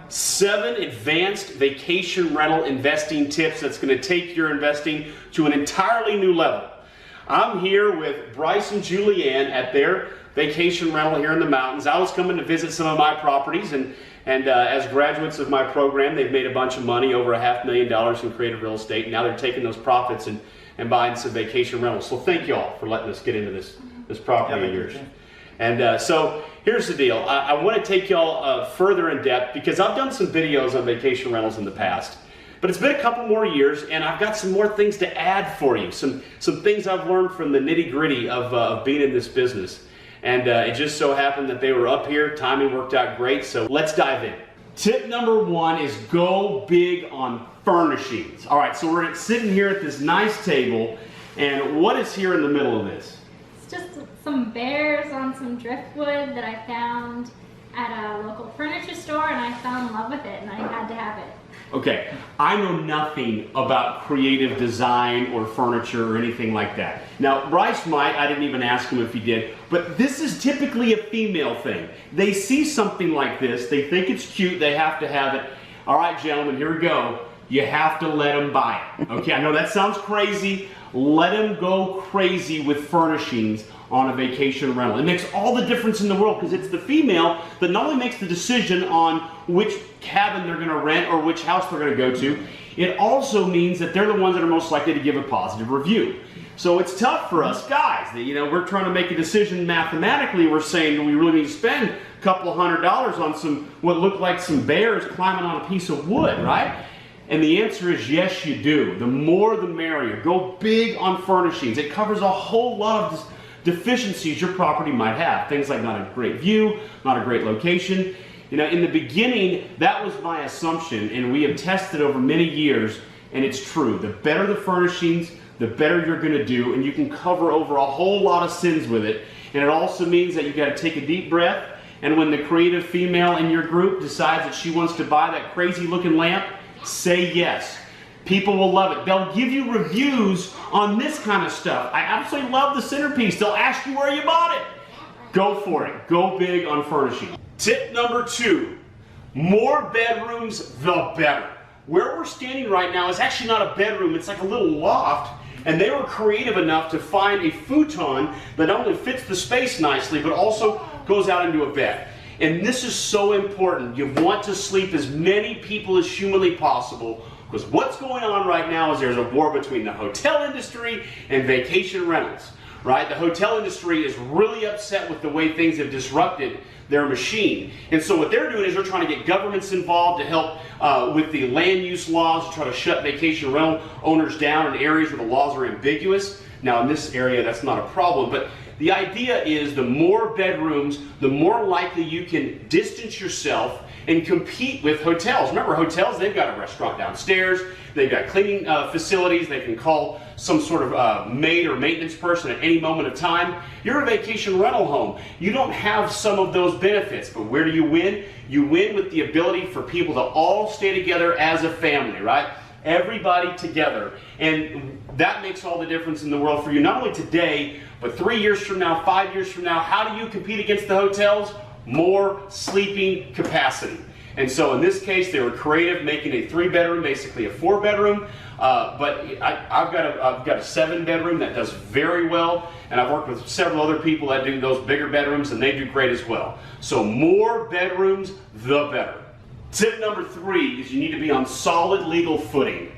7 advanced vacation rental investing tips that's going to take your investing to an entirely new level. I'm here with Bryce and Julianne at their vacation rental here in the mountains. I was coming to visit some of my properties, and as graduates of my program, they've made a bunch of money, over $500,000 in creative real estate, and now they're taking those profits and buying some vacation rentals. So thank you all for letting us get into this property of yours. And so here's the deal. I want to take y'all further in depth because I've done some videos on vacation rentals in the past, but it's been a couple more years and I've got some more things to add for you. Some things I've learned from the nitty-gritty of being in this business. And it just so happened that they were up here. Timing worked out great, so let's dive in. Tip number 1 is go big on furnishings. All right, so we're sitting here at this nice table, and what is here in the middle of this? It's just some bears on some driftwood that I found at a local furniture store, and I fell in love with it, and I had to have it. Okay, I know nothing about creative design or furniture or anything like that. Now, Bryce might, I didn't even ask him if he did, but this is typically a female thing. They see something like this, they think it's cute, they have to have it. All right, gentlemen, here we go. You have to let them buy it. Okay, I know that sounds crazy. Let them go crazy with furnishings on a vacation rental. It makes all the difference in the world because it's the female that not only makes the decision on which cabin they're going to rent or which house they're going to go to, it also means that they're the ones that are most likely to give a positive review. So it's tough for us guys that, we're trying to make a decision mathematically. We're saying, do we really need to spend a couple of $100 on some, what look like some bears climbing on a piece of wood, right? And the answer is yes, you do. The more the merrier. Go big on furnishings. It covers a whole lot of deficiencies your property might have. Things like not a great view, not a great location. In the beginning, that was my assumption, and we have tested over many years, and it's true. The better the furnishings, the better you're going to do, and you can cover over a whole lot of sins with it. And it also means that you got to take a deep breath, and when the creative female in your group decides that she wants to buy that crazy looking lamp, say yes. People will love it. They'll give you reviews on this kind of stuff. I absolutely love the centerpiece. They'll ask you where you bought it. Go for it. Go big on furnishing. Tip number 2, more bedrooms, the better. Where we're standing right now is actually not a bedroom. It's like a little loft. And they were creative enough to find a futon that not only fits the space nicely, but also goes out into a bed. And this is so important. You want to sleep as many people as humanly possible, because what's going on right now is there's a war between the hotel industry and vacation rentals, right? The hotel industry is really upset with the way things have disrupted their machine. And so what they're doing is they're trying to get governments involved to help with the land use laws, to try to shut vacation rental owners down in areas where the laws are ambiguous. Now in this area that's not a problem, but the idea is the more bedrooms, the more likely you can distance yourself and compete with hotels. Remember, hotels, they've got a restaurant downstairs, they've got cleaning facilities, they can call some sort of maid or maintenance person at any moment of time. You're a vacation rental home. You don't have some of those benefits, but where do you win? You win with the ability for people to all stay together as a family, right? Everybody together. And that makes all the difference in the world for you, not only today, but 3 years from now, 5 years from now. How do you compete against the hotels? More sleeping capacity. And so in this case, they were creative, making a 3-bedroom, basically a 4-bedroom. But I've got a 7-bedroom that does very well, and I've worked with several other people that do those bigger bedrooms, and they do great as well. So more bedrooms, the better. Tip number 3 is you need to be on solid legal footing,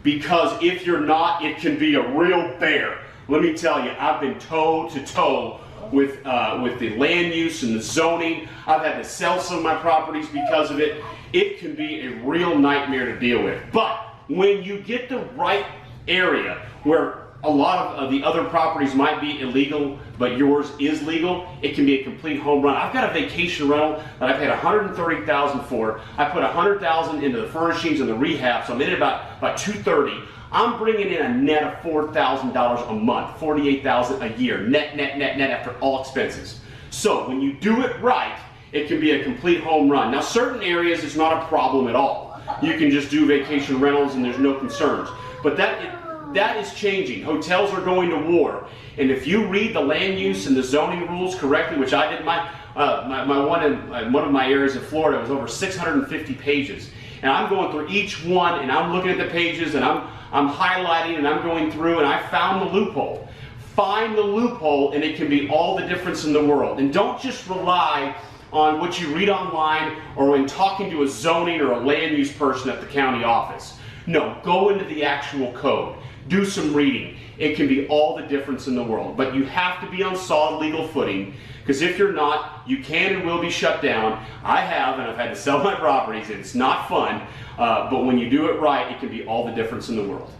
because if you're not, it can be a real bear. Let me tell you, I've been toe to toe with the land use and the zoning. I've had to sell some of my properties because of it. It can be a real nightmare to deal with. But when you get the right area where a lot of the other properties might be illegal, but yours is legal, it can be a complete home run. I've got a vacation rental that I paid $130,000 for. I put $100,000 into the furnishings and the rehab, so I'm in about $230,000. I'm bringing in a net of $4,000 a month, $48,000 a year, net after all expenses. So when you do it right, it can be a complete home run. Now certain areas is not a problem at all. You can just do vacation rentals and there's no concerns. But that is changing. Hotels are going to war. And if you read the land use and the zoning rules correctly, which I did, one of my areas of Florida was over 650 pages. And I'm going through each one and I'm looking at the pages and I'm highlighting and I'm going through and I found the loophole. Find the loophole and it can be all the difference in the world. And don't just rely on what you read online or when talking to a zoning or a land use person at the county office. No, go into the actual code. Do some reading. It can be all the difference in the world. But you have to be on solid legal footing, because if you're not, you can and will be shut down. I have, and I've had to sell my properties. It's not fun, but when you do it right, it can be all the difference in the world.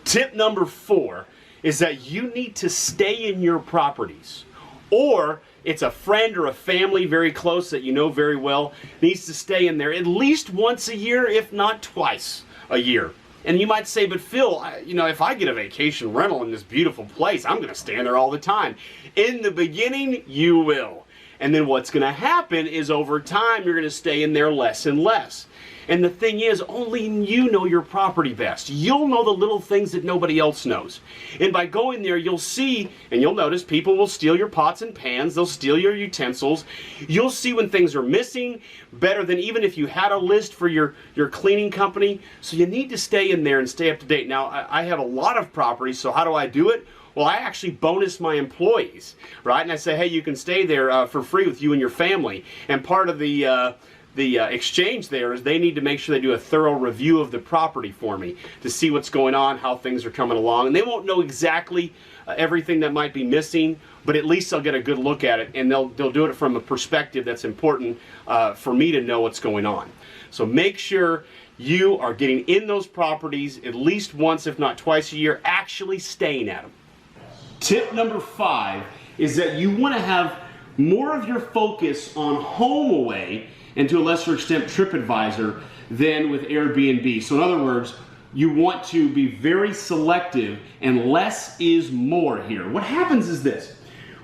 Tip number 4 is that you need to stay in your properties. Or it's a friend or a family very close that you know very well needs to stay in there at least once a year, if not twice a year. And you might say, but Phil, if I get a vacation rental in this beautiful place, I'm going to stay in there all the time. In the beginning, you will. And then what's going to happen is over time, you're going to stay in there less and less. And the thing is, only you know your property best. You'll know the little things that nobody else knows. And by going there, you'll see, and you'll notice, people will steal your pots and pans, they'll steal your utensils. You'll see when things are missing, better than even if you had a list for your cleaning company. So you need to stay in there and stay up to date. Now, I have a lot of properties, so how do I do it? Well, I actually bonus my employees, right? And I say, hey, you can stay there for free with you and your family. And part of the exchange there is they need to make sure they do a thorough review of the property for me to see what's going on, how things are coming along. And they won't know exactly everything that might be missing, but at least they'll get a good look at it, and they'll do it from a perspective that's important for me to know what's going on. So make sure you are getting in those properties at least once, if not twice a year, actually staying at them. Tip number 5 is that you want to have more of your focus on HomeAway and to a lesser extent TripAdvisor than with Airbnb. So in other words, you want to be very selective, and less is more here. What happens is this.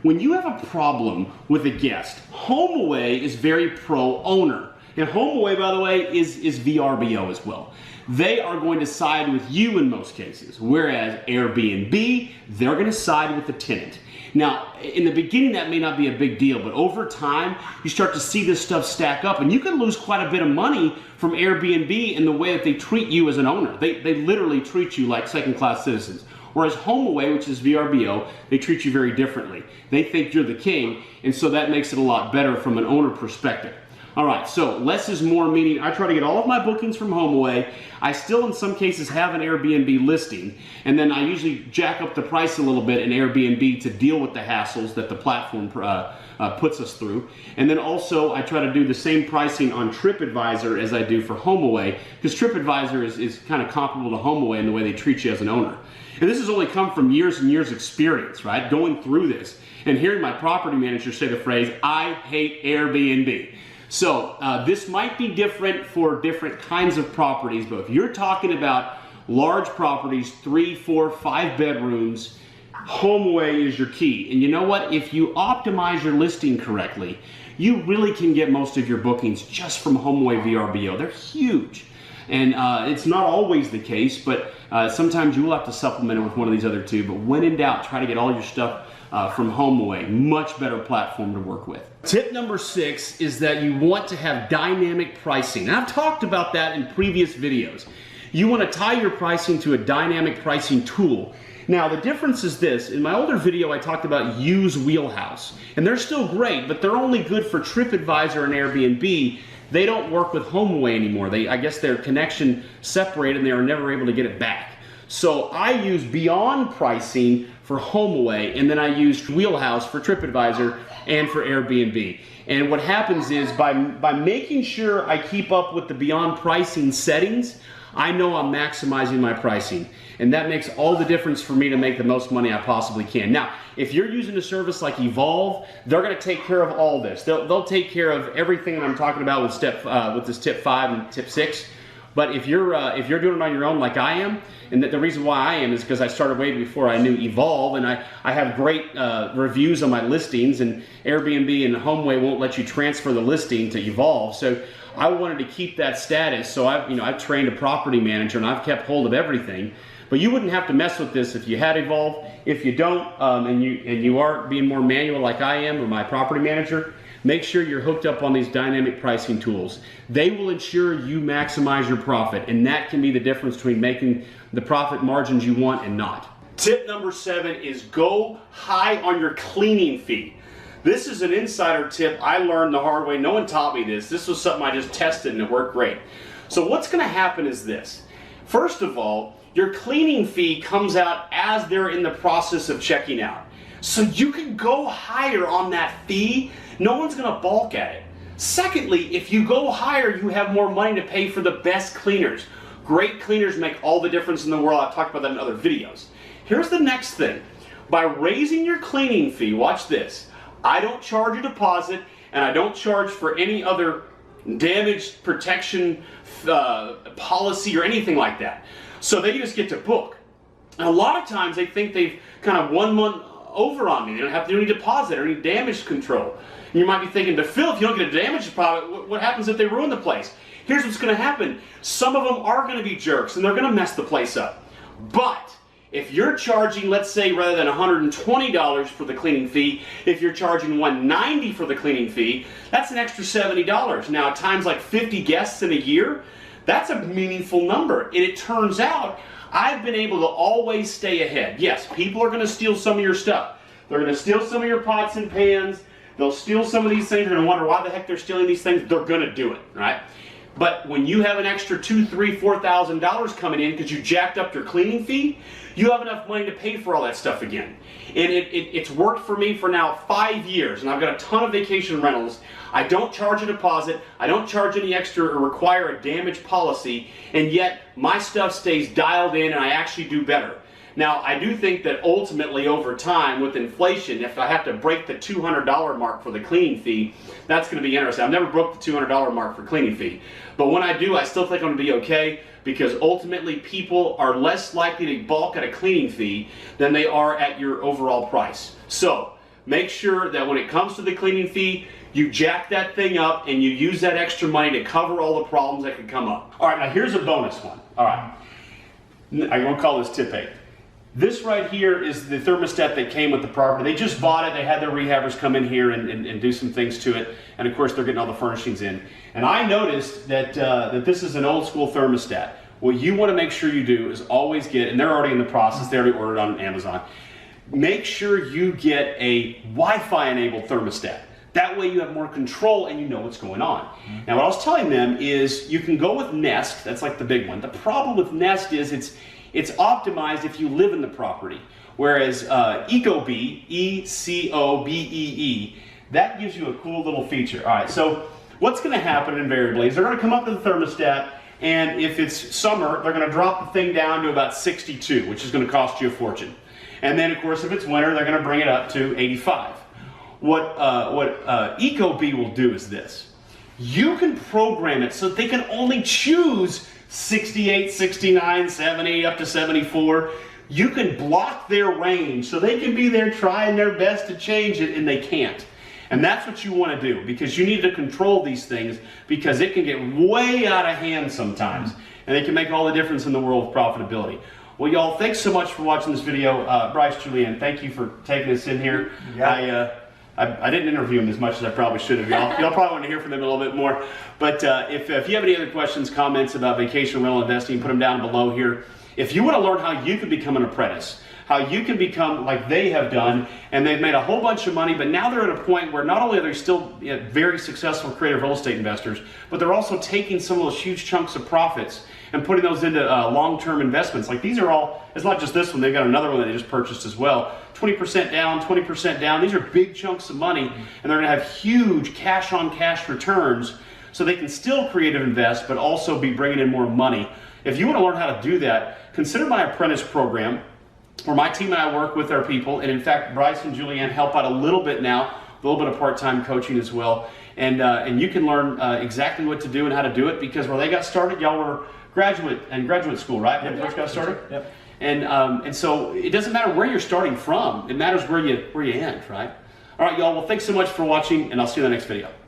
When you have a problem with a guest, HomeAway is very pro-owner. And HomeAway, by the way, is VRBO as well. They are going to side with you in most cases, whereas Airbnb, they're going to side with the tenant. Now, in the beginning, that may not be a big deal, but over time, you start to see this stuff stack up, and you can lose quite a bit of money from Airbnb in the way that they treat you as an owner. They literally treat you like second-class citizens. Whereas HomeAway, which is VRBO, they treat you very differently. They think you're the king, and so that makes it a lot better from an owner perspective. All right, so less is more, meaning I try to get all of my bookings from HomeAway. I still, in some cases, have an Airbnb listing, and then I usually jack up the price a little bit in Airbnb to deal with the hassles that the platform puts us through. And then also, I try to do the same pricing on TripAdvisor as I do for HomeAway, because TripAdvisor is kind of comparable to HomeAway in the way they treat you as an owner. And this has only come from years and years experience, right? Going through this and hearing my property manager say the phrase, I hate Airbnb. So this might be different for different kinds of properties, but if you're talking about large properties, 3, 4, 5 bedrooms, HomeAway is your key. And you know what? If you optimize your listing correctly, you really can get most of your bookings just from HomeAway VRBO. They're huge. And it's not always the case, but sometimes you will have to supplement it with one of these other two. But when in doubt, try to get all your stuff from HomeAway. Much better platform to work with. Tip number 6 is that you want to have dynamic pricing. And I've talked about that in previous videos. You want to tie your pricing to a dynamic pricing tool. Now the difference is this. In my older video I talked about Use Wheelhouse. And they're still great, but they're only good for TripAdvisor and Airbnb. They don't work with HomeAway anymore. I guess their connection separated and they were never able to get it back. So I use Beyond Pricing for HomeAway, and then I use Wheelhouse for TripAdvisor and for Airbnb. And what happens is by making sure I keep up with the Beyond Pricing settings, I know I'm maximizing my pricing. And that makes all the difference for me to make the most money I possibly can. Now, if you're using a service like Evolve, they're going to take care of all this. They'll take care of everything that I'm talking about with this tip 5 and tip 6. But if you're doing it on your own like I am, and the reason why I am is because I started way before I knew Evolve, and I have great reviews on my listings, and Airbnb and HomeAway won't let you transfer the listing to Evolve. So I wanted to keep that status. So I've trained a property manager, and I've kept hold of everything. But you wouldn't have to mess with this if you had Evolve. If you don't, and you are being more manual like I am, or my property manager, make sure you're hooked up on these dynamic pricing tools. They will ensure you maximize your profit, and that can be the difference between making the profit margins you want and not. Tip number 7 is go high on your cleaning fee. This is an insider tip I learned the hard way. No one taught me this. This was something I just tested and it worked great. So what's going to happen is this. First of all, your cleaning fee comes out as they're in the process of checking out. So you can go higher on that fee. No one's going to balk at it. Secondly, if you go higher, you have more money to pay for the best cleaners. Great cleaners make all the difference in the world. I've talked about that in other videos. Here's the next thing. By raising your cleaning fee, watch this. I don't charge a deposit, and I don't charge for any other damage protection policy or anything like that. So they just get to book. And a lot of times they think they've kind of 1 month over on me. They don't have to do any deposit or any damage control. And you might be thinking, to Phil, if you don't get a damage deposit, what happens if they ruin the place? Here's what's going to happen. Some of them are going to be jerks, and they're going to mess the place up. But if you're charging, let's say, rather than $120 for the cleaning fee, if you're charging $190 for the cleaning fee, that's an extra $70. Now, at times like 50 guests in a year, that's a meaningful number. And it turns out I've been able to always stay ahead. Yes, people are going to steal some of your stuff. They're going to steal some of your pots and pans. They'll steal some of these things. You're going to wonder why the heck they're stealing these things. They're going to do it, right? But when you have an extra $2,000, $3,000, $4,000 coming in because you jacked up your cleaning fee, you have enough money to pay for all that stuff again. And it's worked for me for now 5 years, and I've got a ton of vacation rentals. I don't charge a deposit, I don't charge any extra or require a damage policy, and yet my stuff stays dialed in and I actually do better. Now, I do think that ultimately over time with inflation, if I have to break the $200 mark for the cleaning fee, that's going to be interesting. I've never broke the $200 mark for cleaning fee. But when I do, I still think I'm going to be okay, because ultimately people are less likely to balk at a cleaning fee than they are at your overall price. So make sure that when it comes to the cleaning fee, you jack that thing up and you use that extra money to cover all the problems that could come up. All right, now here's a bonus one. All right, I'm going to call this tip 8. This right here is the thermostat that came with the property. They just bought it. They had their rehabbers come in here and do some things to it. And of course, they're getting all the furnishings in. And I noticed that, that this is an old school thermostat. What you want to make sure you do is always get, and they're already in the process, they already ordered on Amazon, make sure you get a Wi-Fi enabled thermostat. That way you have more control and you know what's going on. Now what I was telling them is you can go with Nest, that's like the big one. The problem with Nest is it's optimized if you live in the property. Whereas Ecobee, E-C-O-B-E-E, that gives you a cool little feature. All right, so what's gonna happen invariably is they're gonna come up to the thermostat, and if it's summer, they're gonna drop the thing down to about 62, which is gonna cost you a fortune. And then of course, if it's winter, they're gonna bring it up to 85. What Ecobee will do is this. You can program it so they can only choose 68, 69, 70, up to 74. You can block their range so they can be there trying their best to change it, and they can't. And that's what you want to do, because you need to control these things, because it can get way out of hand sometimes, and they can make all the difference in the world of profitability. Well, y'all, thanks so much for watching this video. Bryce, Julianne, thank you for taking us in here. Yeah. I didn't interview them as much as I probably should have. Y'all probably want to hear from them a little bit more. But if you have any other questions, comments about vacation rental investing, put them down below here. If you want to learn how you can become an apprentice, how you can become like they have done, and they've made a whole bunch of money, but now they're at a point where not only are they still very successful creative real estate investors, but they're also taking some of those huge chunks of profits and putting those into long-term investments. Like these are all, it's not just this one, they've got another one that they just purchased as well. 20% down, 20% down. These are big chunks of money, and they're gonna have huge cash-on-cash returns, so they can still creative invest, but also be bringing in more money. If you wanna learn how to do that, consider my apprentice program, where my team and I work with our people, and in fact, Bryce and Julianne help out a little bit now, a little bit of part-time coaching as well, and you can learn exactly what to do and how to do it, because where they got started, y'all were graduate school, right? When you first got started. Yep. And so it doesn't matter where you're starting from. It matters where you end, right? All right, y'all. Well, thanks so much for watching, and I'll see you in the next video.